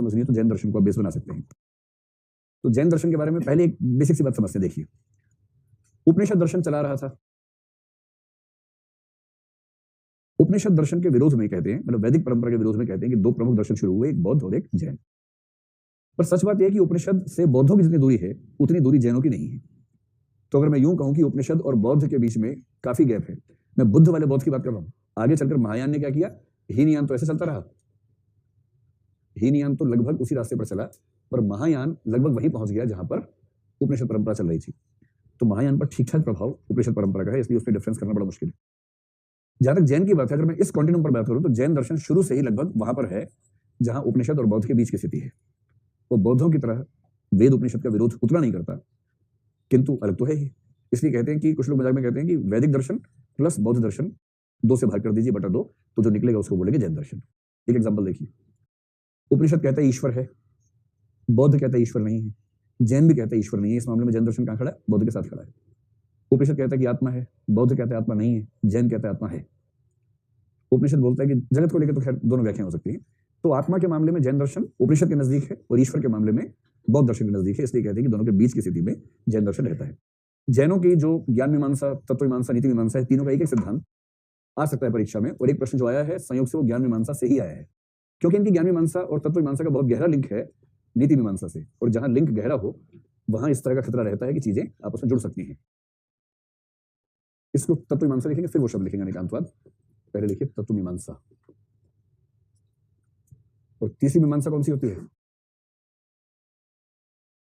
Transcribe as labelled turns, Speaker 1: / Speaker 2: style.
Speaker 1: समझनी है तो जैन दर्शन को आप बेस बना सकते हैं। तो जैन दर्शन के बारे में पहले एक बेसिक सी बात समझते हैं। देखिए, उपनिषद दर्शन चला रहा था। उपनिषद दर्शन के विरोध में कहते हैं, मतलब वैदिक परंपरा के विरोध में कहते हैं कि दो प्रमुख दर्शन शुरू हुए, एक बौद्ध और एक जैन। पर सच बात यह है कि उपनिषद से बौद्धों की जितनी दूरी है उतनी दूरी जैनों की नहीं है। तो अगर मैं यूं कहूं कि उपनिषद और बौद्ध के बीच में काफी गैप है, मैं बुद्ध वाले बौद्ध की बात कर रहा हूं। आगे चलकर महायान ने क्या किया, हीनयान तो ऐसे चलता रहा, हीनयान तो लगभग उसी रास्ते पर चला, पर महायान लगभग वहीं पहुंच गया जहां पर उपनिषद परंपरा चल रही थी। तो महायान पर ठीक ठाक प्रभाव उपनिषद परंपरा का है, इसलिए उसमें डिफरेंस करना बड़ा मुश्किल है। जहां तक जैन की बात है, अगर मैं इस कॉन्टिन्यूम पर बात करूं तो जैन दर्शन शुरू से ही लगभग वहां पर है जहां उपनिषद और बौद्ध के बीच की स्थिति है। वो बौद्धों की तरह वेद उपनिषद का विरोध उतना नहीं करता, किंतु अलग तो है ही। इसलिए कहते हैं कि कुछ लोग मजाक में कहते हैं कि वैदिक दर्शन प्लस बौद्ध दर्शन 2 से भाग कर दीजिए बटा 2, तो जो निकलेगा उसको बोलेंगे जैन दर्शन। एक एग्जांपल देखिए, उपनिषद कहता है ईश्वर है, बौद्ध कहता है ईश्वर नहीं है, जैन भी कहता है ईश्वर नहीं है। इस मामले में जैन दर्शन कहां खड़ा है, बौद्ध के साथ खड़ा है। उपनिषद कहता है कि आत्मा है, बौद्ध कहता है आत्मा नहीं है, जैन कहता है आत्मा है। उपनिषद बोलता है कि जगत को लेकर तो खैर दोनों व्याख्या हो सकती है। तो आत्मा के मामले में जैन दर्शन उपनिषद के नजदीक है और ईश्वर के मामले में बौद्ध दर्शन के नजदीक है, इसलिए कहते हैं कि दोनों के बीच की स्थिति में जैन दर्शन रहता है। जैनों की जो ज्ञान मीमांसा, तत्व मीमांसा, नीति मीमांसा है, तीनों का एक एक सिद्धांत आ सकता है परीक्षा में, और एक प्रश्न जो आया है संयोग से वो ज्ञान मीमांसा से ही आया है, क्योंकि इनकी ज्ञान मीमांसा और तत्व मीमांसा का बहुत गहरा लिंक है नीति मीमांसा से, और जहां लिंक गहरा हो वहां इस तरह का खतरा रहता है कि चीजें आपस में जुड़ सकती हैं। इसको तत्व मीमांसा लिखेंगे, फिर वो शब्द लिखेंगे निकांतवाद। पहले लिखिए तत्व मीमांसा। और तीसरी मीमांसा कौन सी होती है,